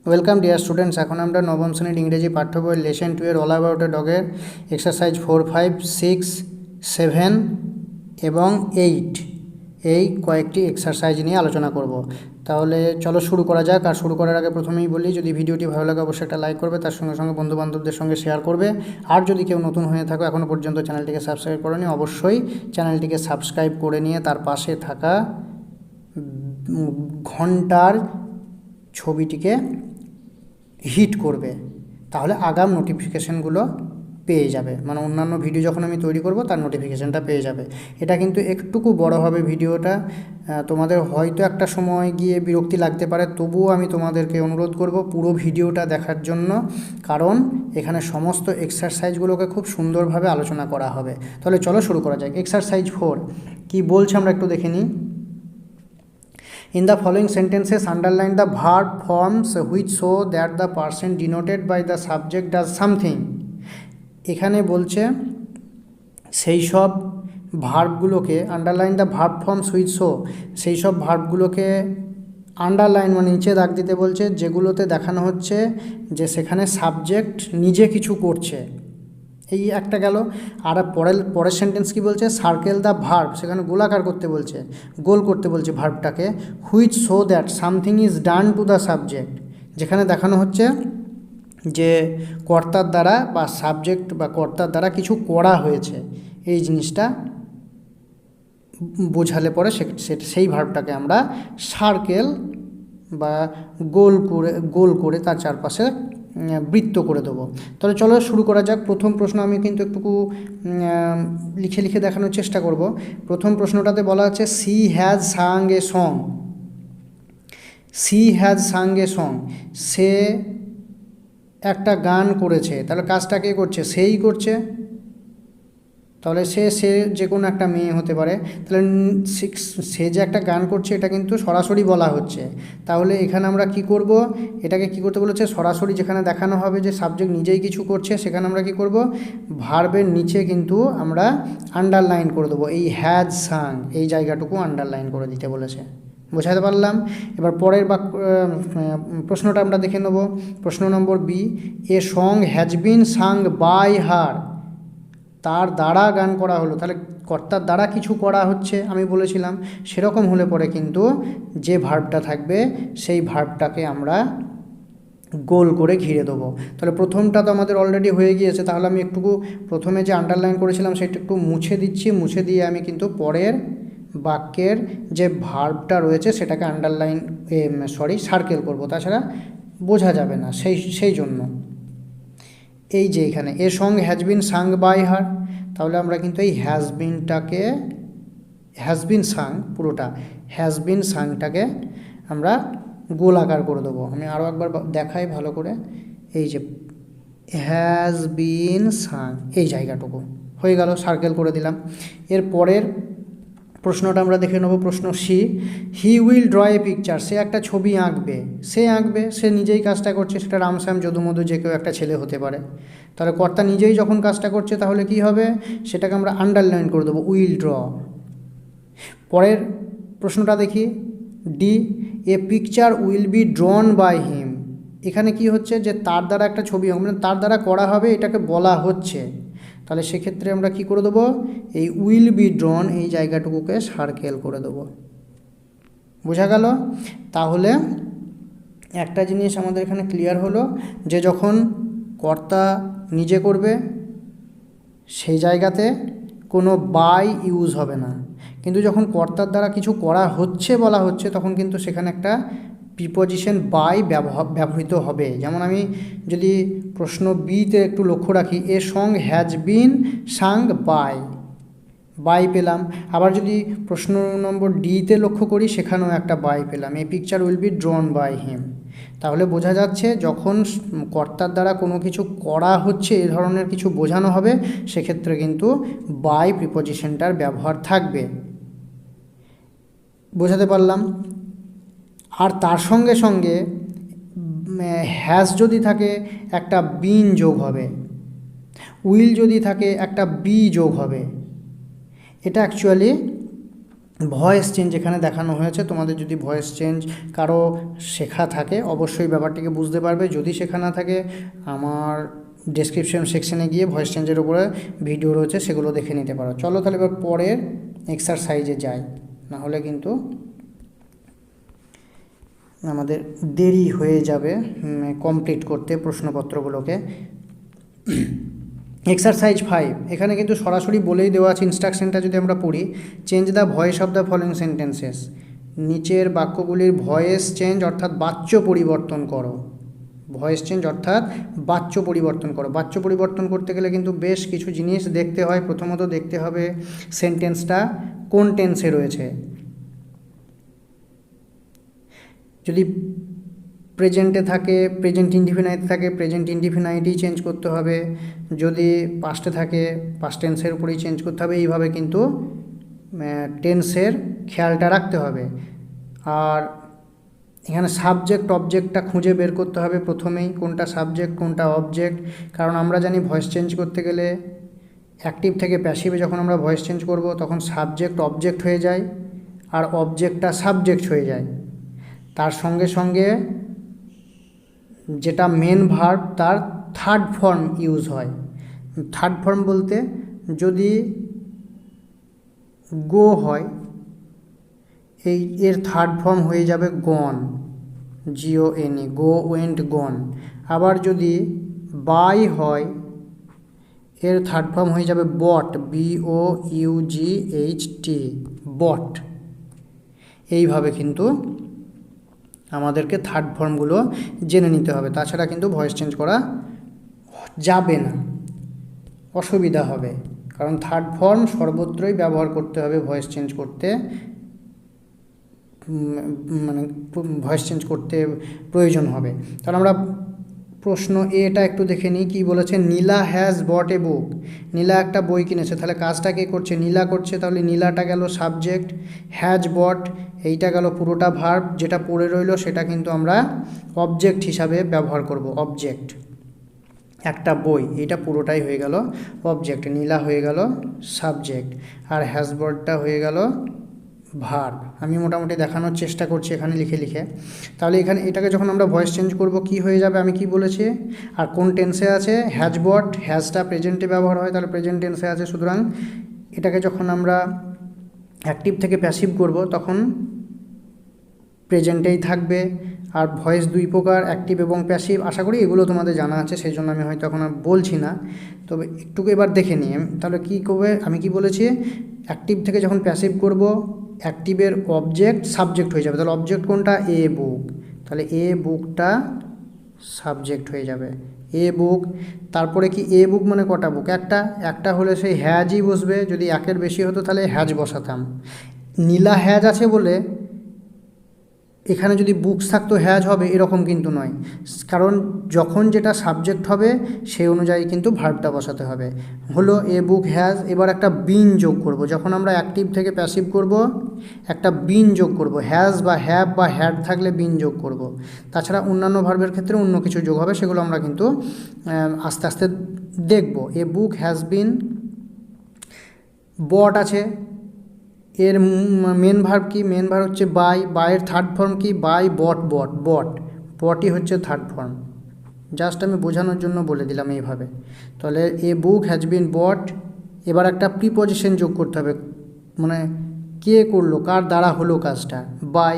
Welcome dear students. এখন আমরা নবম শ্রেণীর ইংরেজি পাঠ্য বই লেসন 2 এর অল অ্যাবাউট এ ডগের এক্সারসাইজ 4, 5, 6, 7 এবং 8 এই কয়েকটি এক্সারসাইজ নিয়ে আলোচনা করব। তাহলে চলো শুরু করা যাক। আর শুরু করার আগে প্রথমেই বলি, যদি ভিডিওটি ভালো লাগে অবশ্যই একটা লাইক করবে, তার সঙ্গে সঙ্গে বন্ধুবান্ধবদের সঙ্গে শেয়ার করবে। আর যদি কেউ নতুন হয়ে থাকো, এখনও পর্যন্ত চ্যানেলটিকে সাবস্ক্রাইব করোনি, অবশ্যই চ্যানেলটিকে সাবস্ক্রাইব করে নিয়ে তার পাশে থাকা ঘন্টার ছবিটিকে হিট করবে, তাহলে আগাম নোটিফিকেশানগুলো পেয়ে যাবে। মানে অন্যান্য ভিডিও যখন আমি তৈরি করব তার নোটিফিকেশানটা পেয়ে যাবে। এটা কিন্তু একটুকু বড় হবে ভিডিওটা, তোমাদের হয়তো একটা সময় গিয়ে বিরক্তি লাগতে পারে, তবুও আমি তোমাদেরকে অনুরোধ করব পুরো ভিডিওটা দেখার জন্য, কারণ এখানে সমস্ত এক্সারসাইজগুলোকে খুব সুন্দরভাবে আলোচনা করা হবে। তাহলে চলো শুরু করা যাক। এক্সারসাইজ 4 কি বলছে আমরা একটু দেখে নিই। In the following sentences, underline the verb forms which show that the person denoted by the subject does something. এখানে বলছে সেই সব ভার্বগুলোকে, underline the verb forms which show, সেই সব ভার্বগুলোকে আন্ডারলাইন মানে নিচে দাগ দিতে বলছে, যেগুলোতে দেখানো হচ্ছে যে সেখানে সাবজেক্ট নিজে কিছু করছে। এই একটা গেল। আর পরের সেন্টেন্স কি বলছে, সার্কেল দ্য ভার্ব, সেখানে গোলাকার করতে বলছে, গোল করতে বলছে ভার্বটাকে, which show that something is done to the subject, যেখানে দেখানো হচ্ছে যে কর্তার দ্বারা বা সাবজেক্ট বা কর্তার দ্বারা কিছু করা হয়েছে। এই জিনিসটা বোঝালে পরে সেই ভার্বটাকে আমরা সার্কেল বা গোল করে তার চারপাশে বৃত্ত করে দেবো। তাহলে চলো শুরু করা যাক। প্রথম প্রশ্ন আমি কিন্তু একটু লিখে দেখানোর চেষ্টা করব। প্রথম প্রশ্নটাতে বলা আছে she has sung a song. She has sung a song, সে একটা গান করেছে। তাহলে কাজটা কে করছে? সেই করছে। তাহলে সে যে কোনো একটা মেয়ে হতে পারে। তাহলে সে যে একটা গান করছে এটা কিন্তু সরাসরি বলা হচ্ছে। তাহলে এখানে আমরা কি করব, এটাকে কি করতে বলেছে, সরাসরি যেখানে দেখানো হবে যে সাবজেক্ট নিজেই কিছু করছে, সেখানে আমরা কি করব, ভার্বের নিচে কিন্তু আমরা আন্ডারলাইন করে দেবো। এই হ্যাজ সাং এই জায়গাটুকু আন্ডারলাইন করে দিতে বলেছে। বোঝাতে পারলাম? এবার পরের প্রশ্নটা আমরা দেখে নেব। প্রশ্ন number B, a song has been sung by her, তার দ্বারা গান করা হলো। তাহলে কর্তার দ্বারা কিছু করা হচ্ছে আমি বলেছিলাম। সেরকম হলে পরে কিন্তু যে ভার্বটা থাকবে সেই ভার্বটাকে আমরা গোল করে ঘিরে দেবো। তাহলে প্রথমটা তো আমাদের অলরেডি হয়ে গিয়েছে, তাহলে আমি একটু প্রথমে যে আন্ডারলাইন করেছিলাম সেটা একটু মুছে দিচ্ছি। মুছে দিয়ে আমি কিন্তু পরের বাক্যের যে ভার্বটা রয়েছে সেটাকে সার্কেল করব, তাছাড়া বোঝা যাবে না, সেই জন্য। এই যে এখানে a song has been sung by her, তাহলে আমরা কিন্তু এই হ্যাজ বিন সাং পুরোটা হ্যাজ বিন সাংটাকে আমরা গোলাকার করে দেবো। আমি আরও একবার দেখাই ভালো করে। এই যে হ্যাজ বিন সাং এই জায়গাটুকু হয়ে গেল, সার্কেল করে দিলাম। এর পরের প্রশ্নটা আমরা দেখে নেব। প্রশ্ন C, he will draw a picture, সে একটা ছবি আঁকবে। সে নিজেই কাজটা করছে, সেটা রামশ্যাম যদুমধু যে কেউ একটা ছেলে হতে পারে। তাহলে কর্তা নিজেই যখন কাজটা করছে তাহলে কি হবে, সেটাকে আমরা আন্ডারলাইন করে দেবো, উইল ড্র। পরের প্রশ্নটা দেখি D, a picture will be drawn by him, এখানে কি হচ্ছে যে তার দ্বারা একটা ছবি মানে তার দ্বারা করা হবে, এটাকে বলা হচ্ছে। তাহলে সেক্ষেত্রে আমরা কি করে দেবো, এই উইল বি ড্রন এই জায়গাটুকুকে সার্কেল করে দেবো। বোঝা গেল? তাহলে একটা জিনিস আমাদের এখানে ক্লিয়ার হলো যে যখন কর্তা নিজে করবে সেই জায়গাতে কোনো বাই ইউজ হবে না, কিন্তু যখন কর্তার দ্বারা কিছু করা হচ্ছে বলা হচ্ছে তখন কিন্তু সেখানে একটা প্রিপোজিশন বাই ব্যবহৃত হবে। যেমন আমি যদি প্রশ্ন বিতে একটু লক্ষ্য রাখি, a song has been sung by পেলাম। আবার যদি প্রশ্ন নম্বর ডিতে লক্ষ্য করি, সেখানেও একটা বাই পেলাম, a picture will be drawn by him. তাহলে বোঝা যাচ্ছে যখন কর্তার দ্বারা কোনো কিছু করা হচ্ছে, এ ধরনের কিছু বোঝানো হবে, সেক্ষেত্রে কিন্তু বাই প্রিপোজিশনটার ব্যবহার থাকবে। বোঝাতে পারলাম? আর তার সঙ্গে সঙ্গে হ্যাজ যদি থাকে একটা বিন যোগ হবে, উইল যদি থাকে একটা বি যোগ হবে। এটা অ্যাকচুয়ালি ভয়েস চেঞ্জ এখানে দেখানো হয়েছে। তোমাদের যদি ভয়েস চেঞ্জ কারো শেখা থাকে অবশ্যই ব্যাপারটিকে বুঝতে পারবে, যদি শেখা না থাকে আমার ডেসক্রিপশন সেকশনে গিয়ে ভয়েস চেঞ্জের উপরে ভিডিও রয়েছে, সেগুলো দেখে নিতে পারো। চলো তাহলে এবার পরের এক্সারসাইজে যাই, না হলে কিন্তু আমাদের দেরি হয়ে যাবে কমপ্লিট করতে প্রশ্নপত্রগুলোকে। এক্সারসাইজ 5, এখানে কিন্তু সরাসরি বলেই দেওয়া আছে ইনস্ট্রাকশনটা যদি আমরা পড়ি, change the voice of the following sentences, নিচের বাক্যগুলির ভয়েস চেঞ্জ অর্থাৎ বাচ্য পরিবর্তন করো। ভয়েস চেঞ্জ অর্থাৎ বাচ্য পরিবর্তন করো। বাচ্য পরিবর্তন করতে গেলে কিন্তু বেশ কিছু জিনিস দেখতে হয়। প্রথমত দেখতে হবে সেন্টেন্সটা কোন টেন্সে রয়েছে। যদি প্রেজেন্টে থাকে, প্রেজেন্ট ইনডিফিনাইট থাকে, প্রেজেন্ট ইনডিফিনাইটই চেঞ্জ করতে হবে। যদি পাস্টে থাকে, পাস্ট টেন্সের উপরেই চেঞ্জ করতে হবে। এইভাবে কিন্তু টেন্সের খেয়ালটা রাখতে হবে। আর এখানে সাবজেক্ট অবজেক্টটা খুঁজে বের করতে হবে প্রথমেই, কোনটা সাবজেক্ট কোনটা অবজেক্ট। কারণ আমরা জানি ভয়েস চেঞ্জ করতে গেলে অ্যাক্টিভ থেকে প্যাসিভে যখন আমরা ভয়েস চেঞ্জ করব তখন সাবজেক্ট অবজেক্ট হয়ে যায় আর অবজেক্টটা সাবজেক্ট হয়ে যায়। তার সঙ্গে সঙ্গে যেটা মেন ভার্ব তার থার্ড ফর্ম ইউজ হয়। থার্ড ফর্ম বলতে যদি গো হয় এর থার্ড ফর্ম হয়ে যাবে গন, GONE, গো ওয়েন্ট গন। আবার যদি বাই হয় এর থার্ড ফর্ম হয়ে যাবে বট, BOUGHT, বট। এইভাবে কিন্তু আমাদেরকে থার্ড ফর্মগুলো জেনে নিতে হবে, তাছাড়া কিন্তু ভয়েস চেঞ্জ করা যাবে না, অসুবিধা হবে। কারণ থার্ড ফর্ম সর্বত্রই ব্যবহার করতে হবে ভয়েস চেঞ্জ করতে, মানে ভয়েস চেঞ্জ করতে প্রয়োজন হবে। তাহলে আমরা প্রশ্ন এটা একটু দেখে নিই কী বলেছে। নীলা হ্যাজ বট এ বুক, নীলা একটা বই কিনেছে। তাহলে কাজটা কে করছে? নীলা করছে। তাহলে নীলাটা গেল সাবজেক্ট, হ্যাজ বট এইটা গেল পুরোটা ভার্ব, যেটা পড়ে রইল সেটা কিন্তু আমরা অবজেক্ট হিসাবে ব্যবহার করব। অবজেক্ট, একটা বই, এইটা পুরোটাই হয়ে গেল অবজেক্ট। নীলা হয়ে গেল সাবজেক্ট আর হ্যাজ বটটা হয়ে গেল ভার্ব। আমি মোটামুটি দেখানোর চেষ্টা করছি এখানে লিখে লিখে। তাহলে এখানে এটাকে যখন আমরা ভয়েস চেঞ্জ করব কি হয়ে যাবে আমি কি বলেছি, আর কোন টেন্সে আছে? হ্যাজ বট, হ্যাজটা প্রেজেন্টে ব্যবহার হয়, তাহলে প্রেজেন্ট টেন্সে আছে। সুতরাং এটাকে যখন আমরা অ্যাক্টিভ থেকে প্যাসিভ করব তখন প্রেজেন্টেই থাকবে। আর ভয়েস দুই প্রকার, অ্যাক্টিভ এবং প্যাসিভ। আশা করি এগুলো তোমাদের জানা আছে, সেই জন্য আমি হয়তো এখন আর বলছি না, তবে একটু এবার দেখে নিই। তাহলে কী করবে, আমি কি বলেছি, অ্যাক্টিভ থেকে যখন প্যাসিভ করব অ্যাক্টিভের অবজেক্ট সাবজেক্ট হয়ে যাবে। তাহলে অবজেক্ট কোনটা? এ বুক, তাহলে এ বুকটা সাবজেক্ট হয়ে যাবে। এ বুক, তারপরে কি এ বুক মানে কটা বুক? একটা হলে সেই হ্যাজই বসবে। যদি একের বেশি হতো তাহলে হ্যাজ বসাতাম। নীলা হ্যাজ আছে বলে এখানে যদি বুকস থাকতো হ্যাজ হবে এরকম কিন্তু নয়, কারণ যখন যেটা সাবজেক্ট হবে সেই অনুযায়ী কিন্তু ভার্বটা বসাতে হবে। হলো এ বুক হ্যাজ। এবার একটা বিন যোগ করব। যখন আমরা অ্যাক্টিভ থেকে প্যাসিভ করব একটা বিন যোগ করব। হ্যাজ বা হ্যাভ বা হ্যাড থাকলে বিন যোগ করব। তাছাড়া অন্যান্য ভার্বের ক্ষেত্রে অন্য কিছু যোগ হবে, সেগুলো আমরা কিন্তু আস্তে আস্তে দেখব। এ বুক হ্যাজ বিন, বট আছে, এর মেন ভার্ব কি? মেন ভার্ব হচ্ছে বাই, বাইয়ের থার্ড ফর্ম কি? বাই বট, বটই হচ্ছে থার্ড ফর্ম। জাস্ট আমি বোঝানোর জন্য বলে দিলাম এইভাবে। তাহলে এ বুক হ্যাজ বিন বট। এবার একটা প্রিপজিশন যোগ করতে হবে, মানে কে করলো, কার দ্বারা হলো কাজটা। বাই,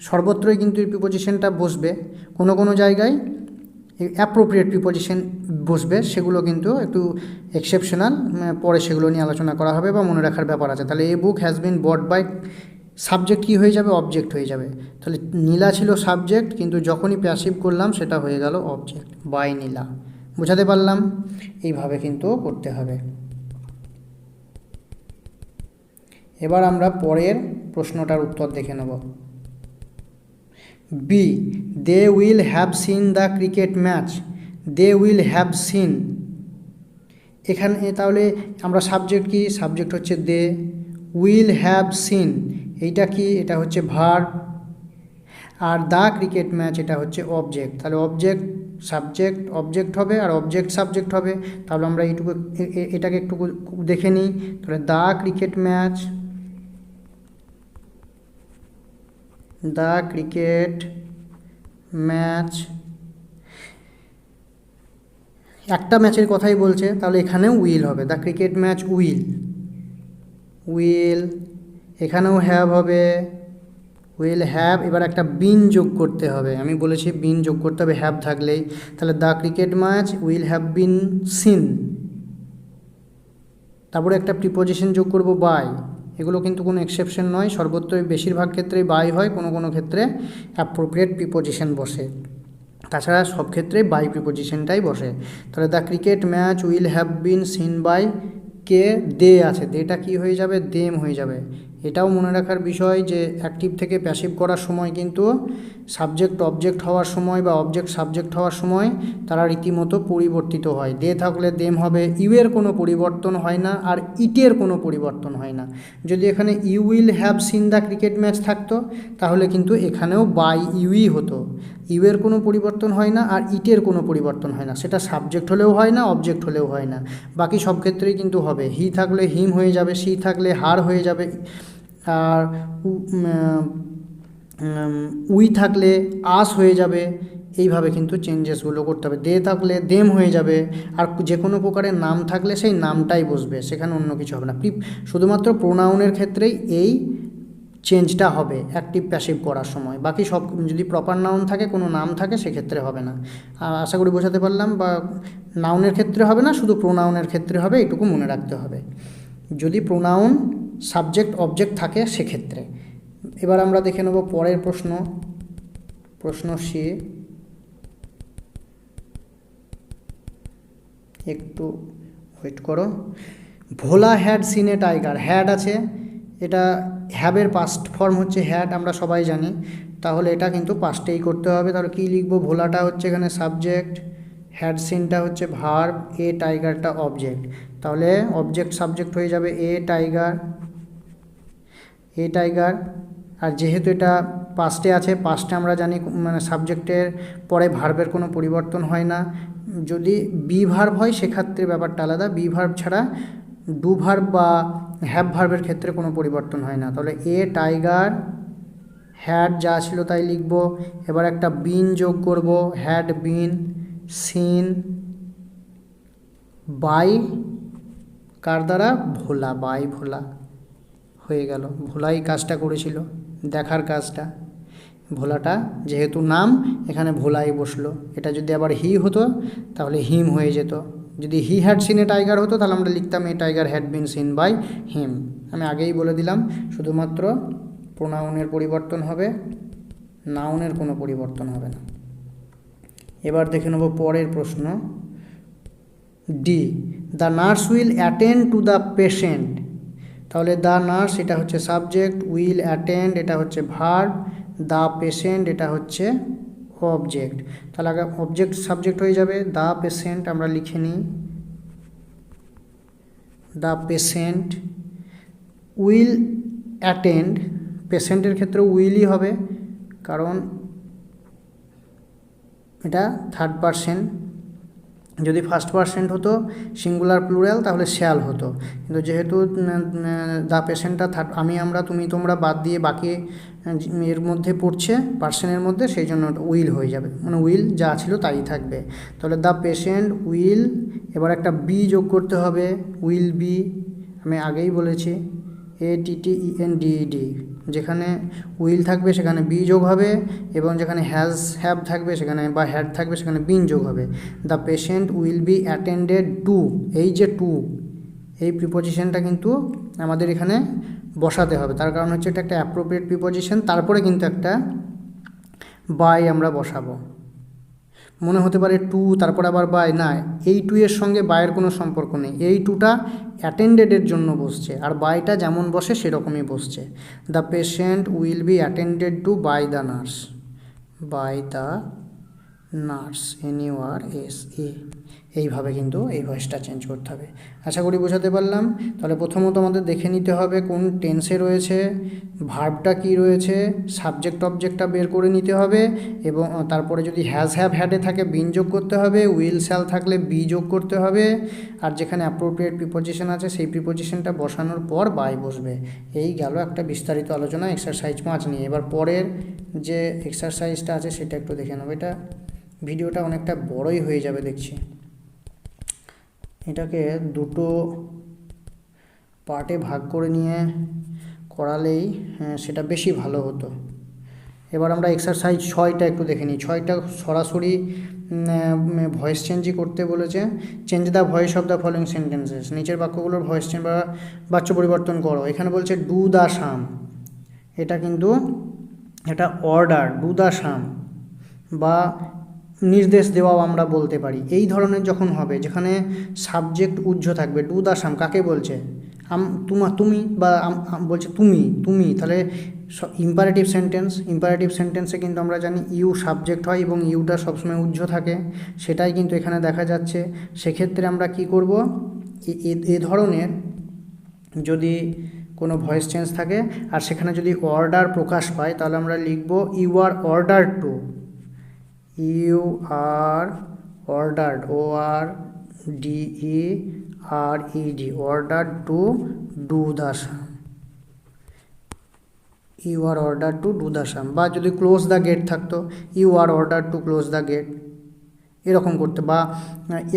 সর্বত্রই কিন্তু এই প্রিপজিশনটা বসবে, কোনো কোনো জায়গায় অ্যাপ্রোপ্রিয়েট প্রিপজিশন বসবে, সেগুলো কিন্তু একটু এক্সেপশনাল, পরে সেগুলো নিয়ে আলোচনা করা হবে বা মনে রাখার ব্যাপার আছে। তাহলে a book has been bought by, subject কী হয়ে যাবে? অবজেক্ট হয়ে যাবে। তাহলে নীলা ছিল সাবজেক্ট, কিন্তু যখনই প্যাসিভ করলাম সেটা হয়ে গেল অবজেক্ট, বাই নীলা। বোঝাতে পারলাম? এইভাবে কিন্তু করতে হবে। এবার আমরা পরের প্রশ্নটার উত্তর দেখে নেব। B, they will have seen the cricket match. They will have seen, এখানে তাহলে আমরা সাবজেক্ট কি? সাবজেক্ট হচ্ছে দে, উইল হ্যাভ সিন এইটা কি? এটা হচ্ছে verb. Are the cricket match এটা হচ্ছে অবজেক্ট। তাহলে অবজেক্ট সাবজেক্ট অবজেক্ট হবে আর অবজেক্ট সাবজেক্ট হবে। তাহলে আমরা এটাকে একটু দেখে নিই। তাহলে the cricket match the cricket match, একটা ম্যাচের কথাই বলছে, তাহলে এখানেও উইল হবে, the cricket match will, will, এখানেও হ্যাভ হবে, উইল হ্যাভ, এবার একটা বিন যোগ করতে হবে, আমি বলেছি বিন যোগ করতে হবে হ্যাভ থাকলেই, তাহলে the cricket match will have been scene, তারপরে একটা প্রিপোজিশন যোগ করব বাই, এগুলো কিন্তু কোনো এক্সেপশন নয়, সর্বত্রই বেশিরভাগ ক্ষেত্রেই বাই হয়, কোনো কোনো ক্ষেত্রে অ্যাপ্রোপ্রিয়েট প্রিপোজিশন বসে, তাছাড়া সব ক্ষেত্রেই বাই প্রিপোজিশনটাই বসে। তাহলে the cricket match will have been seen by, কে, দে আছে, দেটা কি হয়ে যাবে, দেম হয়ে যাবে। এটাও মনে রাখার বিষয় যে অ্যাক্টিভ থেকে প্যাসিভ করার সময় কিন্তু সাবজেক্ট অবজেক্ট হওয়ার সময় বা অবজেক্ট সাবজেক্ট হওয়ার সময় তারা রীতিমতো পরিবর্তিত হয়, দে থাকলে দেম হবে, ইউয়ের কোনো পরিবর্তন হয় না, আর ইটের কোনো পরিবর্তন হয় না। যদি এখানে you will have seen the cricket match থাকতো তাহলে কিন্তু এখানেও বাই ইউই হতো, ইউয়ের কোনো পরিবর্তন হয় না আর ইটের কোনো পরিবর্তন হয় না, সেটা সাবজেক্ট হলেও হয় না, অবজেক্ট হলেও হয় না, বাকি সব ক্ষেত্রেই কিন্তু হবে, হি থাকলে হিম হয়ে যাবে, সি থাকলে হার হয়ে যাবে, আর উই থাকলে আস হয়ে যাবে, এইভাবে কিন্তু চেঞ্জেসগুলো করতে হবে, দে থাকলে দেম হয়ে যাবে, আর যে কোনো প্রকারের নাম থাকলে সেই নামটাই বসবে, সেখানে অন্য কিছু হবে না। শুধুমাত্র প্রোনাউনের ক্ষেত্রেই এই চেঞ্জটা হবে অ্যাক্টিভ প্যাসিভ করার সময়, বাকি সব যদি প্রপার নাউন থাকে, কোনো নাম থাকে, সেক্ষেত্রে হবে না। আশা করি বোঝাতে পারলাম, বা নাউনের ক্ষেত্রে হবে না, শুধু প্রোনাউনের ক্ষেত্রে হবে, এটুকু মনে রাখতে হবে, যদি প্রোনাউন সাবজেক্ট অবজেক্ট থাকে সেক্ষেত্রে। এবার আমরা দেখে নেব পরের প্রশ্ন, প্রশ্ন সি, একটু ওয়েট করো। Bhola had seen a tiger, had আছে, এটা হ্যাবের পাস্ট ফর্ম হচ্ছে হ্যাড, আমরা সবাই জানি, তাহলে এটা কিন্তু পাস্টেই করতে হবে। তাহলে কী লিখবো, ভোলাটা হচ্ছে এখানে সাবজেক্ট, হ্যাড সিনটা হচ্ছে ভার্ব, এ টাইগারটা অবজেক্ট, তাহলে অবজেক্ট সাবজেক্ট হয়ে যাবে এ টাইগার, এ টাইগার। আর যেহেতু এটা পাস্টে আছে, পাস্টে আমরা জানি মানে সাবজেক্টের পরে ভার্বের কোনো পরিবর্তন হয় না, যদি বি ভার্ব হয় সেক্ষেত্রে ব্যাপারটা আলাদা, বি ভার্ব ছাড়া ডু ভার্ব বা হ্যাভ ভার্বের ক্ষেত্রে কোনো পরিবর্তন হয় না। তাহলে এ টাইগার হ্যাড যা ছিল তাই লিখব, এবার একটা বিন যোগ করব, হ্যাড বিন সিন বাই, কার দ্বারা, ভোলা, বাই ভোলা হয়ে গেল, ভোলাই কাজটা করেছিল, দেখার কাজটা, ভোলাটা যেহেতু নাম এখানে ভোলাই বসলো, এটা যদি আবার হি হতো তাহলে হিম হয়ে যেত, যদি he had seen a tiger হতো তাহলে আমরা লিখতাম a tiger had been seen by him. আমি আগেই বলে দিলাম শুধুমাত্র প্রোনাউনের পরিবর্তন হবে, নাউনের কোনো পরিবর্তন হবে না। এবার দেখে নেব পরের প্রশ্ন D, the nurse will attend to the patient, তাহলে দ্য নার্স এটা হচ্ছে সাবজেক্ট, উইল অ্যাটেন্ড এটা হচ্ছে ভার্ব, দ্য পেশেন্ট এটা হচ্ছে অবজেক্ট, তাহলে আগে অবজেক্ট সাবজেক্ট হয়ে যাবে, দ্য পেশেন্ট আমরা লিখে নিই, দ্য পেশেন্ট উইল অ্যাটেন্ড, পেশেন্টের ক্ষেত্রে উইলই হবে কারণ এটা থার্ড পারসন, যদি ফার্স্ট পারসেন্ট হতো সিঙ্গুলার প্লুরাল তাহলে শ্যাল হতো, কিন্তু যেহেতু দ্য পেশেন্টটা থার্ড, আমি আমরা তুমি তোমরা বাদ দিয়ে বাকি এর মধ্যে পড়ছে পার্সনের মধ্যে, সেই জন্য উইল হয়ে যাবে, মানে উইল যা ছিল তাই থাকবে। তাহলে দ্য পেশেন্ট উইল, এবার একটা বি যোগ করতে হবে, উইল বি, আমি আগেই বলেছি ATTENDED, যেখানে উইল থাকবে সেখানে বি যোগ হবে, এবং যেখানে হ্যাভ থাকবে সেখানে বা হ্যাড থাকবে সেখানে বিন যোগ হবে। The patient will be attended to, এই যে টু এই প্রিপোজিশনটা কিন্তু আমাদের এখানে বসাতে হবে, তার কারণ হচ্ছে এটা একটা অ্যাপ্রোপ্রিয়েট প্রিপোজিশন, তারপরে কিন্তু একটা বাই আমরা বসাবো। মনে হতে পারে টু তারপর আবার বাই, না, এই টু এর সঙ্গে বাইয়ের কোনো সম্পর্ক নেই, এই টুটা অ্যাটেন্ডেডের জন্য বসছে, আর বাইটা যেমন বসে সেরকমই বসছে। The patient will be attended to by the nurse, by the nurse, NURSE, এইভাবে কিন্তু এই ভয়েসটা চেঞ্জ করতে হবে। আশা করি বোঝাতে পারলাম। তাহলে প্রথমত আমাদের দেখে নিতে হবে কোন টেন্সে রয়েছে, ভার্বটা কি রয়েছে, সাবজেক্ট অবজেক্টটা বের করে নিতে হবে, এবং তারপরে যদি হ্যাজ হ্যাভ হ্যাডে থাকে বিন যোগ করতে হবে, উইল শ্যাল থাকলে বি যোগ করতে হবে, আর যেখানে অ্যাপ্রোপ্রিয়েট প্রিপোজিশন আছে সেই প্রিপোজিশনটা বসানোর পর বাই বসবে। এই গেল একটা বিস্তারিত আলোচনা এক্সারসাইজ 5 নিয়ে। এবার পরের যে এক্সারসাইজটা আছে সেটা একটু দেখে নেব। এটা ভিডিওটা অনেকটা বড়ই হয়ে যাবে দেখছি, এটাকে দুটো পার্টে ভাগ করে নিয়ে করালেই সেটা বেশি ভালো হতো। এবার আমরা এক্সারসাইজ 6টা একটু দেখে নিই। 6টা সরাসরি ভয়েস চেঞ্জই করতে বলেছে। Change the voice of the following sentences, নিচের বাক্যগুলোর ভয়েস চেঞ্জ বা বাচ্য পরিবর্তন করো। এখানে বলছে ডু দ্য সাম, এটা কিন্তু এটা অর্ডার, ডু দ্য সাম বা নির্দেশ দেওয়াও আমরা বলতে পারি। এই ধরনের যখন হবে যেখানে সাবজেক্ট উহ্য থাকবে, ডু দ্য সাম কাকে বলছে, তুমি বা বলছে তুমি, তাহলে ইম্পারেটিভ সেন্টেন্সে কিন্তু আমরা জানি ইউ সাবজেক্ট হয় এবং ইউটা সবসময় উহ্য থাকে, সেটাই কিন্তু এখানে দেখা যাচ্ছে। সেক্ষেত্রে আমরা কি করব, এ ধরনের যদি কোনো ভয়েস চেঞ্জ থাকে আর সেখানে যদি অর্ডার প্রকাশ পায় তাহলে আমরা লিখব you are order to, you are ordered, ORDERED, order to do the sum, you are order to do the sum. বা যদি ক্লোজ দ্য গেট থাকতো, you are order to close the gate, এরকম করতে। বা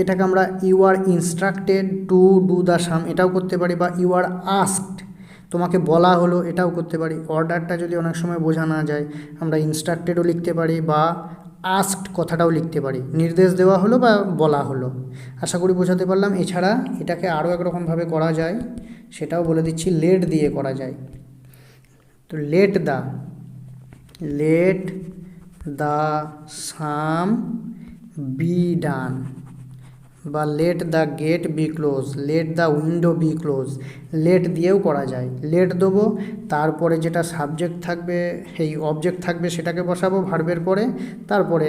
এটাকে আমরা you are instructed to do the sum এটাও করতে পারি, বা ইউ আর আস্কড, তোমাকে বলা হলো, এটাও করতে পারি। অর্ডারটা যদি অনেক সময় বোঝা না যায় আমরা ইনস্ট্রাক্টেডও লিখতে পারি বা আস্কড কথাটাও লিখতে পারি, নির্দেশ দেওয়া হলো বা বলা হলো। আশা করি বোঝাতে পারলাম। এছাড়া এটাকে আরও একরকমভাবে করা যায়, সেটাও বলে দিচ্ছি, লেট দিয়ে করা যায়। তো let the sum be done, বা let the gate be close, let the window be close, let দিয়েও করা যায়। লেট দেবো, তারপরে যেটা সাবজেক্ট থাকবে এই অবজেক্ট থাকবে সেটাকে বসাবো ভার্বের পরে, তারপরে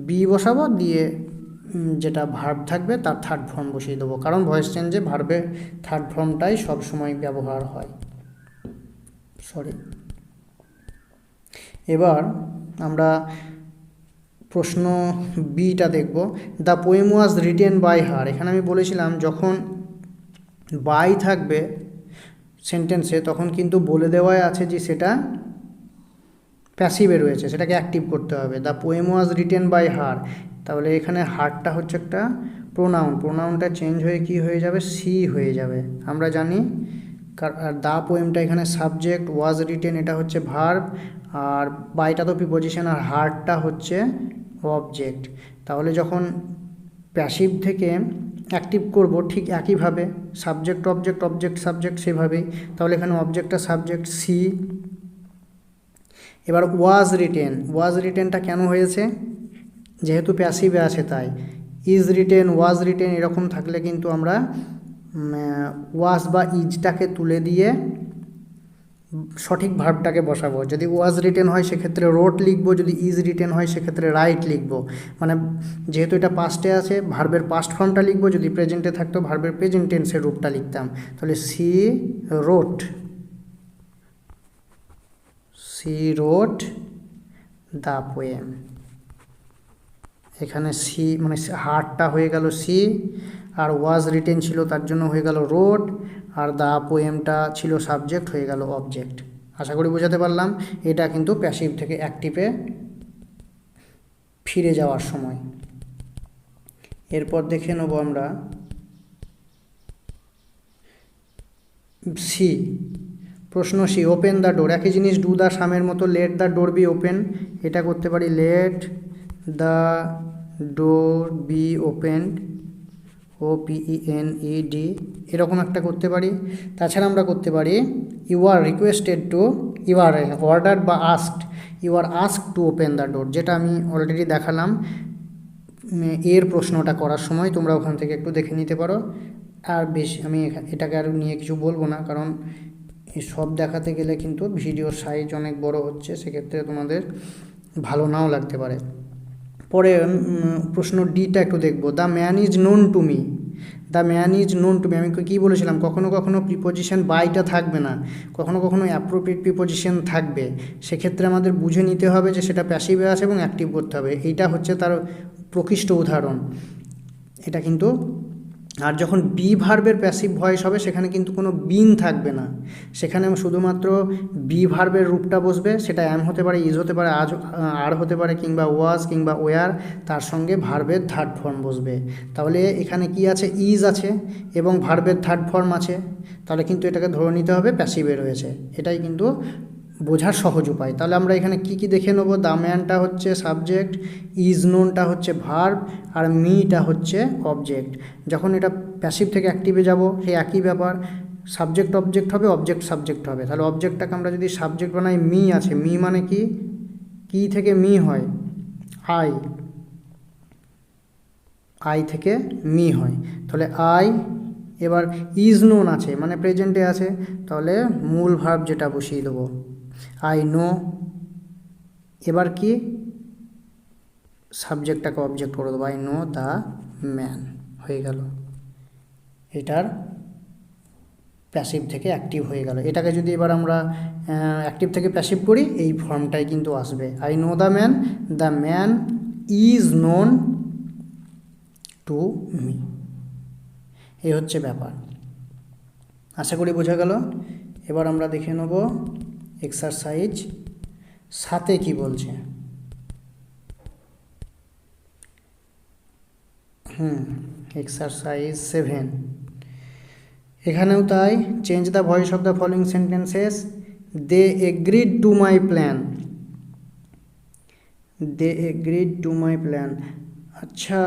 বি বসাবো, দিয়ে যেটা ভার্ব থাকবে তার থার্ড ফর্ম বসিয়ে দেবো, কারণ ভয়েস চেঞ্জে ভার্বে থার্ড ফর্মটাই সবসময় ব্যবহার হয়। এবার আমরা প্রশ্ন বিটা দেখব। The poem was written by her, এখানে আমি বলেছিলাম যখন বাই থাকবে সেন্টেন্সে তখন কিন্তু বলে দেওয়াই আছে যে সেটা প্যাসিভে রয়েছে, সেটাকে অ্যাক্টিভ করতে হবে। The poem was written by her, তাহলে এখানে হারটা হচ্ছে একটা প্রোনাউনটা চেঞ্জ হয়ে কি হয়ে যাবে, সি হয়ে যাবে আমরা জানি। আর দ্য পোয়েমটা এখানে সাবজেক্ট, ওয়াজ রিটেন এটা হচ্ছে ভার্ব, আর বাইটা তো প্রিপোজিশন, আর হারটা হচ্ছে অবজেক্ট। তাহলে যখন প্যাসিভ থেকে অ্যাক্টিভ করব ঠিক একইভাবে সাবজেক্ট অবজেক্ট সাবজেক্ট সেভাবেই, তাহলে এখানে অবজেক্টটা সাবজেক্ট সি। এবার ওয়াজ রিটেনটা কেন হয়েছে, যেহেতু প্যাসিভে আছে তাই। ইজ রিটেন, ওয়াজ রিটেন এরকম থাকলে কিন্তু আমরা ওয়াজ বা ইজটাকে তুলে দিয়ে সঠিক ভার্বটাকে বসাবো। যদি ওয়াজ রিটেন হয় সেক্ষেত্রে রোট লিখবো, যদি ইজ রিটেন হয় সেক্ষেত্রে রাইট লিখবো। মানে যেহেতু এটা পাস্টে আছে ভার্বের পাস্ট ফর্মটা লিখবো, যদি প্রেজেন্টে থাকতো ভার্বের প্রেজেন্ট টেন্সের রূপটা লিখতাম। তাহলে সি রোট দ্য পোয়েম, এখানে সি মানে হার্টটা হয়ে গেল সি, আর ওয়াজ রিটেন ছিল তার জন্য হয়ে গেল রোট, আর দ্য পোয়েমটা ছিল সাবজেক্ট হয়ে গেল অবজেক্ট। আশা করি বোঝাতে পারলাম। এটা কিন্তু প্যাসিভ থেকে অ্যাক্টিভে ফিরে যাওয়ার সময়। এরপর দেখে নেব আমরা সি, প্রশ্ন সি, ওপেন দ্য ডোর, একই জিনিস ডু দ্য সামের মতো let the door be open, এটা করতে পারি let the door be opened, OPENED, এরকম একটা করতে পারি। তাছাড়া আমরা করতে পারি you are requested to, you are order বা asked, you are asked to open the door, যেটা আমি অলরেডি দেখালাম এর প্রশ্নটা করার সময়, তোমরা ওখান থেকে একটু দেখে নিতে পারো। আর বেশি আমি এটাকে আর নিয়ে কিছু বলবো না, কারণ এই সব দেখাতে গেলে কিন্তু ভিডিওর সাইজ অনেক বড় হচ্ছে, সেক্ষেত্রে তোমাদের ভালো নাও লাগতে পারে। পরে প্রশ্ন ডিটা একটু দেখব। The man is known to me, the man is known to me, আমি কী বলেছিলাম, কখনো কখনো প্রিপোজিশন বাইটা থাকবে না, কখনো কখনো অ্যাপ্রোপ্রিয়েট প্রিপোজিশন থাকবে, সেক্ষেত্রে আমাদের বুঝে নিতে হবে যে সেটা প্যাসিভে আছে এবং অ্যাক্টিভ করতে হবে। এইটা হচ্ছে তার প্রকৃষ্ট উদাহরণ এটা কিন্তু। আর যখন বি ভার্বের প্যাসিভ ভয়েস হবে সেখানে কিন্তু কোনো বিন থাকবে না, সেখানে শুধুমাত্র বি ভার্বের রূপটা বসবে, সেটা অ্যাম হতে পারে, ইজ হতে পারে, আজ আর হতে পারে, কিংবা ওয়াজ কিংবা ওয়ার, তার সঙ্গে ভার্বের থার্ড ফর্ম বসবে। তাহলে এখানে কি আছে, ইজ আছে এবং ভার্বের থার্ড ফর্ম আছে, তাহলে কিন্তু এটাকে ধরে নিতে হবে প্যাসিভে রয়েছে। এটাই কিন্তু বোঝার সহজ উপায়। তাহলে আমরা এখানে কি কি দেখে নেব, দ্য ম্যানটা হচ্ছে সাবজেক্ট, ইজ নোনটা হচ্ছে ভার্ব, আর মিটা হচ্ছে অবজেক্ট। যখন এটা প্যাসিভ থেকে অ্যাক্টিভে যাব সেই একই ব্যাপার, সাবজেক্ট অবজেক্ট হবে, অবজেক্ট সাবজেক্ট হবে। তাহলে অবজেক্টটাকে আমরা যদি সাবজেক্ট বানাই, মি আছে, মি মানে কি, কি থেকে মি হয়, আই, আই থেকে মি হয়, তাহলে আই। এবার ইজ নোন আছে মানে প্রেজেন্টে আছে, তাহলে মূল ভার্ব যেটা বসিয়ে দেবো, আই নো। এবার কি, সাবজেক্টটাকে অবজেক্ট করে দেবো, আই নো দ্য ম্যান, হয়ে গেল, এটার প্যাসিভ থেকে অ্যাক্টিভ হয়ে গেল। এটাকে যদি এবার আমরা অ্যাক্টিভ থেকে প্যাসিভ করি, এই ফর্মটাই কিন্তু আসবে, I know the man is known to me. এই হচ্ছে ব্যাপার, আশা করি বোঝা গেল। এবার আমরা দেখে নেব এক্সারসাইজ সাথে কি বলছে। এক্সারসাইজ 7, এখানেও তাই, change the voice of the following sentences, they agreed to my plan, they agreed to my plan. আচ্ছা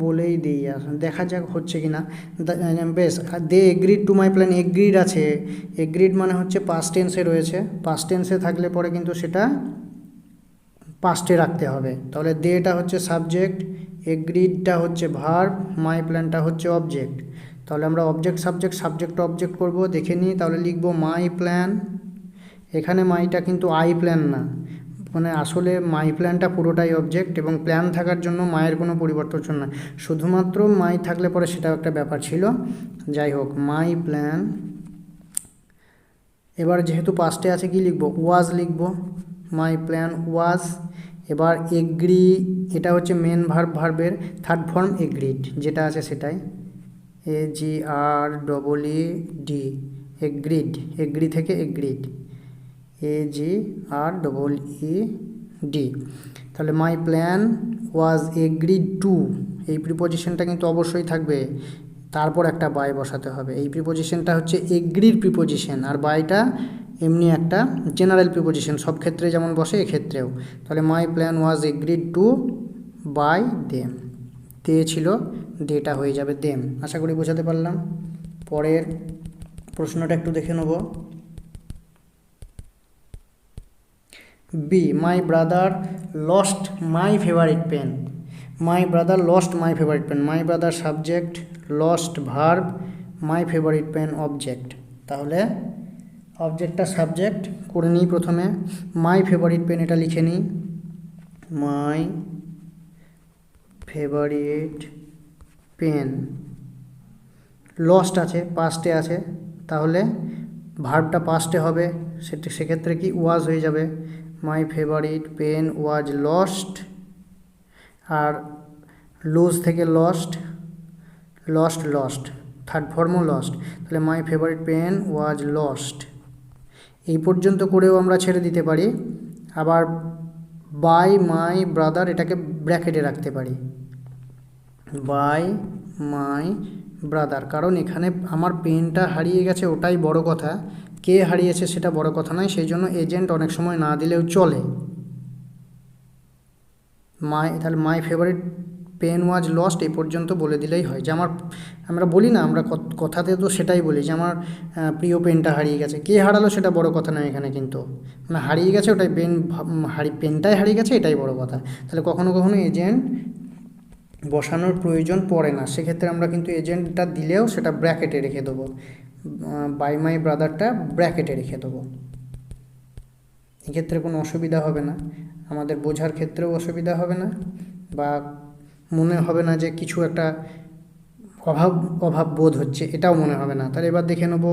বলেই দিই, দেখা যাক হচ্ছে কি না। বেশ, they agreed to my plan, agreed আছে, এগ্রিড মানে হচ্ছে পাস্ট টেন্সে রয়েছে, পাস্ট টেন্সে থাকলে পরে কিন্তু সেটা পাস্টে রাখতে হবে। তাহলে দেটা হচ্ছে সাবজেক্ট, এগ্রিডটা হচ্ছে ভার্ব, মাই প্ল্যানটা হচ্ছে অবজেক্ট। তাহলে আমরা অবজেক্ট সাবজেক্ট সাবজেক্ট অবজেক্ট করব, দেখে নিই। তাহলে লিখব মাই প্ল্যান, এখানে মাইটা কিন্তু আই প্ল্যান না, মানে আসলে মাই প্ল্যানটা পুরোটাই অবজেক্ট, এবং প্ল্যান থাকার জন্য মায়ের কোনো পরিবর্তন না, শুধুমাত্র মাই থাকলে পরে সেটাও একটা ব্যাপার ছিল। যাই হোক, মাই প্ল্যান। এবার যেহেতু পাস্টে আছে কি লিখব, ওয়াজ লিখব, মাই প্ল্যান ওয়াজ। এবার এগ্রি, এটা হচ্ছে মেন ভার্ব, ভার্বের থার্ড ফর্ম এগ্রিড, যেটা আছে সেটাই, AGREED, এগ্রিড, এগ্রি থেকে এগ্রিড, AGREED। তাহলে my plan was agreed two, এই প্রিপোজিশনটা কিন্তু অবশ্যই থাকবে, তারপর একটা বাই বসাতে হবে। এই প্রিপোজিশনটা হচ্ছে এগ্রির প্রিপোজিশন, আর বাইটা এমনি একটা জেনারেল প্রিপোজিশন, সব ক্ষেত্রে যেমন বসে এক্ষেত্রেও। তাহলে my plan was agreed to by them, they ছিল, দেটা হয়ে যাবে দেম। আশা করি বোঝাতে পারলাম। পরের প্রশ্নটা একটু দেখে নেব। B, my brother lost my favourite pen, my brother lost my favourite pen, my brother subject, lost verb, my favourite pen object. তাহলে অবজেক্টটা সাবজেক্ট করে নিই প্রথমে, মাই ফেভারিট পেন এটা লিখে নিই, মাই ফেভারিট পেন, লস্ট আছে, পাস্টে আছে, তাহলে ভার্বটা পাস্টে হবে, সেক্ষেত্রে কি ওয়াজ হয়ে যাবে, my favourite pen was lost, আর লুজ থেকে লস্ট, লস্ট লস্ট, থার্ড ফর্মও লস্ট, তাহলে my favourite pen was lost. এই পর্যন্ত করেও আমরা ছেড়ে দিতে পারি। আবার বাই মাই ব্রাদার, এটাকে ব্র্যাকেটে রাখতে পারি, বাই মাই ব্রাদার, কারণ এখানে আমার পেনটা হারিয়ে গেছে ওটাই বড় কথা, কে হারিয়েছে সেটা বড় কথা নয়, সেই জন্য এজেন্ট অনেক সময় না দিলেও চলে। তাহলে my favourite pen was lost এই পর্যন্ত বলে দিলেই হয়, যে আমরা বলি না, আমরা কথাতে তো সেটাই বলি যে আমার প্রিয় পেনটা হারিয়ে গেছে, কে হারালো সেটা বড় কথা নয় এখানে, কিন্তু মানে হারিয়ে গেছে ওটাই, পেনটাই হারিয়ে গেছে এটাই বড় কথা। তাহলে কখনো কখনো এজেন্ট বসানোর প্রয়োজন পড়ে না, সেক্ষেত্রে আমরা কিন্তু এজেন্টটা দিলেও সেটা ব্র্যাকেটে রেখে দেবো, বাই মাই ব্রাদারটা ব্র্যাকেটে রেখে দেবো, এক্ষেত্রে কোনো অসুবিধা হবে না। আমাদের বোঝার ক্ষেত্রেও অসুবিধা হবে না, বা মনে হবে না যে কিছু একটা অভাব বোধ হচ্ছে, এটাও মনে হবে না। তাহলে এবার দেখে নেব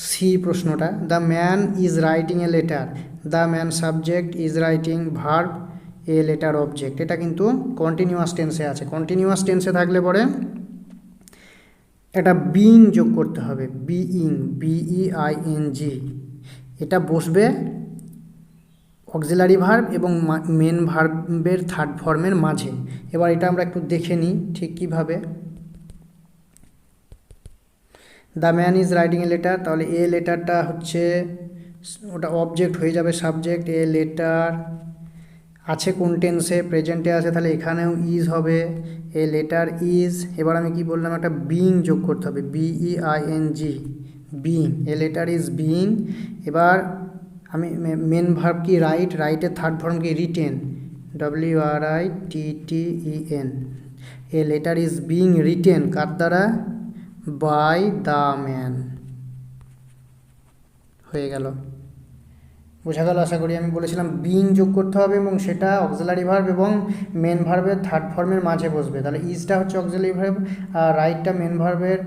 সি প্রশ্নটা। The man is writing a letter, the man subject, is writing verb, a letter object. এটা কিন্তু কন্টিনিউয়াস টেন্সে আছে। কন্টিনিউয়াস টেন্সে থাকলে পরে এটা বিইং যোগ করতে হবে, বিইং, BEING। এটা বসবে অক্সিলারি ভার্ব এবং মেন ভার্বের থার্ড ফর্মের মাঝে। এবার এটা আমরা একটু দেখে নিই ঠিক কীভাবে। The man is writing a letter, তাহলে এ লেটারটা হচ্ছে ওটা অবজেক্ট হয়ে যাবে সাবজেক্ট। এ লেটার আছে কোন টেন্সে, প্রেজেন্টে আছে, তাহলে এখানেও ইজ হবে, এ লেটার ইজ। এবার আমি কি বললাম, একটা বিইং যোগ করতে হবে, BEING, being, a letter is being. এবার আমি মেন ভার্ব কি রাইট, রাইটের থার্ড ফর্ম কি written, WRITTEN। A letter is being written কার দ্বারা, বাই দ্য ম্যান। হয়ে গেল, বোঝা গেল আশা করি। আমি বলেছিলাম বিইং যোগ করতে হবে এবং সেটা অক্সিলারি ভার্ব এবং মেন ভার্বের থার্ড ফর্মের মাঝে বসবে। তাহলে ইজটা হচ্ছে অক্সিলারি ভার্ব, আর রাইটটা মেন ভার্বের,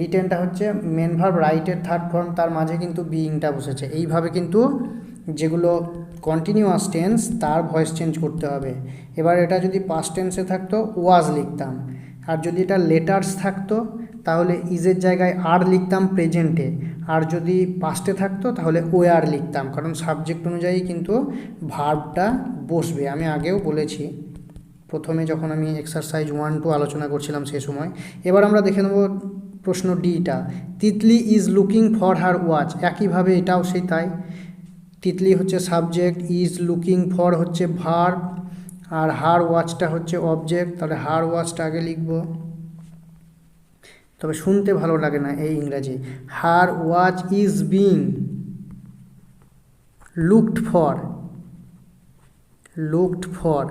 রিটেনটা হচ্ছে মেন ভার্ব রাইটের থার্ড ফর্ম, তার মাঝে কিন্তু বিইংটা বসেছে। এইভাবে কিন্তু যেগুলো কন্টিনিউয়াস টেন্স তার ভয়েস চেঞ্জ করতে হবে। এবার এটা যদি পাস্ট টেন্সে থাকতো ওয়াজ লিখতাম, আর যদি এটা লেটার্স থাকতো তাহলে ইজের জায়গায় আর লিখতাম প্রেজেন্টে, আর যদি পাস্টে থাকতো তাহলে ওয়ার লিখতাম, কারণ সাবজেক্ট অনুযায়ী কিন্তু ভার্বটা বসবে। আমি আগেও বলেছি প্রথমে যখন আমি এক্সারসাইজ 1-2 আলোচনা করছিলাম সে সময়। এবার আমরা দেখে নেব প্রশ্ন ডিটা, Titli is looking for her watch. একইভাবে এটাও সেই তাই, তিতলি হচ্ছে সাবজেক্ট, ইজ লুকিং ফর হচ্ছে ভার্ব, আর হার ওয়াচটা হচ্ছে অবজেক্ট। তাহলে হার ওয়াচটা আগে লিখব, তবে শুনতে ভালো লাগে না এই ইংরাজি। Her watch is being looked for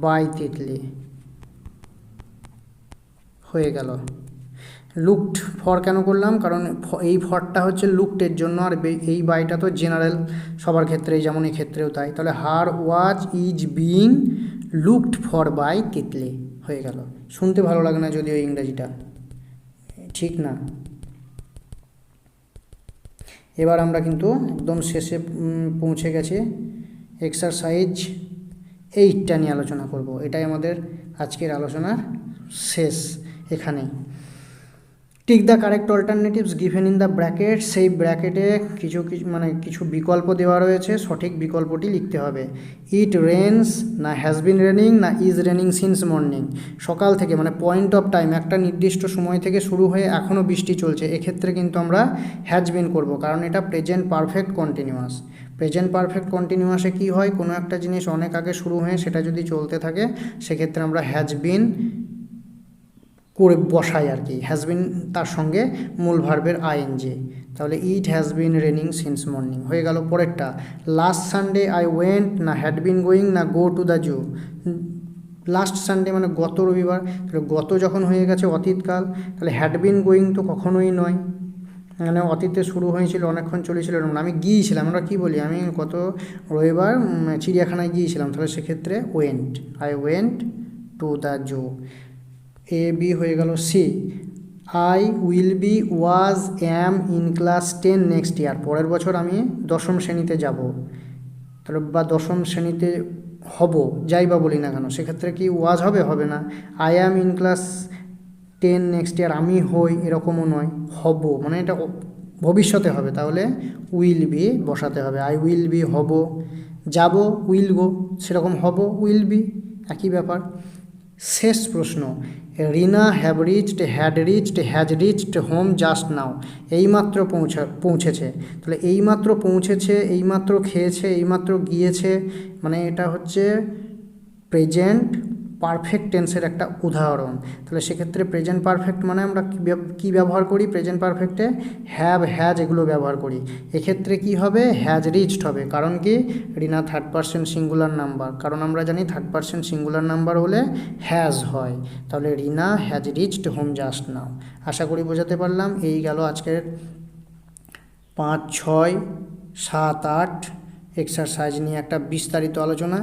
by Titli. হয়ে গেল। লুকড ফর কেন করলাম, কারণ এই ফরটা হচ্ছে লুকডের জন্য, আর এই বাইটা তো জেনারেল সবার ক্ষেত্রেই, যেমন এই ক্ষেত্রেও তাই। তাহলে her watch is being looked for by Titli. হয়ে গেল। শুনতে ভালো লাগে না যদিও ইংরাজিটা ঠিক না। এবার আমরা কিন্তু একদম শেষে পৌঁছে গেছি, এক্সারসাইজ 8টা নিয়ে আলোচনা করব। এটাই আমাদের আজকের আলোচনার শেষ এখানেই। Tick the correct alternatives given in the bracket. সেই ব্র্যাকেটে কিছু বিকল্প দেওয়া রয়েছে, সঠিক বিকল্পটি লিখতে হবে। ইট রেনস, না হ্যাজ বিন রেনিং, না ইজ রেনিং সিন্স মর্নিং। সকাল থেকে মানে পয়েন্ট অফ টাইম, একটা নির্দিষ্ট সময় থেকে শুরু হয়ে এখনও বৃষ্টি চলছে, এক্ষেত্রে কিন্তু আমরা হ্যাজ বিন করব, কারণ এটা present perfect continuous. Present perfect কন্টিনিউয়াসে কী হয়, কোনো একটা জিনিস অনেক আগে শুরু হয়ে সেটা যদি চলতে থাকে সেক্ষেত্রে আমরা হ্যাজ বিন করে বসাই আর কি, হ্যাজ বিন তার সঙ্গে মূল ভার্বের আইএনজি। তাহলে it has been raining since morning. হয়ে গেল। পরেরটা, লাস্ট সানডে আই ওয়েন্ট, না হ্যাড বিন গোয়িং, না go to the zoo. Last Sunday মানে গত রবিবার, তাহলে গত যখন হয়ে গেছে অতীতকাল, তাহলে হ্যাড বিন গোয়িং তো কখনোই নয়, মানে অতীতে শুরু হয়েছিল অনেকক্ষণ চলেছিল এরকম। আমি গিয়েছিলাম, আমরা কী বলি, আমি গত রবিবার চিড়িয়াখানায় গিয়েছিলাম, তাহলে সেক্ষেত্রে went, I went to the zoo. A B হয়ে গেল। C, I will be was am in class 10 next year. পরের বছর আমি 10ম শ্রেণীতে যাব, তাহলে বা 10ম শ্রেণীতে হব, যাই বা বলি না কেন, সেক্ষেত্রে কি ওয়াজ হবে, হবে না। I am in class 10 next ইয়ার, আমি হই এরকমও নয়, হব মানে এটা ভবিষ্যতে হবে, তাহলে উইল বি বসাতে হবে। আই উইল বি হব, যাব উইল গো, সেরকম হব উইল বি, একই ব্যাপার। শেষ প্রশ্ন, Reena have reached, had reached, has reached home just now. এইমাত্র পৌঁছেছে, তাহলে এইমাত্র পৌঁছেছে, এইমাত্র খেয়েছে, এইমাত্র গিয়েছে, মানে এটা হচ্ছে প্রেজেন্ট পারফেক্ট টেন্সের একটা উদাহরণ। তাহলে সেক্ষেত্রে প্রেজেন্ট পারফেক্ট মানে আমরা কী ব্যবহার করি, প্রেজেন্ট পারফেক্টে হ্যাভ, হ্যাজ এগুলো ব্যবহার করি। এক্ষেত্রে কি হবে, হ্যাজ রিচড হবে, কারণ কি Reena third person singular number, কারণ আমরা জানি থার্ড পারসন সিঙ্গুলার নাম্বার হলে হ্যাজ হয়। তাহলে Reena has reached home just now. আশা করি বোঝাতে পারলাম। এই গেল আজকের 5, 6, 7, 8 এক্সারসাইজ নিয়ে একটা বিস্তারিত আলোচনা।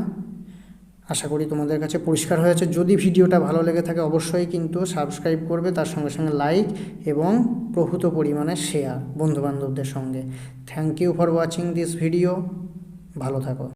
আশা করি তোমাদের কাছে পরিষ্কার হয়েছে। যদি ভিডিওটা ভালো লেগে থাকে অবশ্যই কিন্তু সাবস্ক্রাইব করবে, তার সঙ্গে সঙ্গে লাইক এবং প্রভূত পরিমাণে শেয়ার বন্ধুবান্ধবদের সঙ্গে। Thank you for watching this video. ভালো থাকো।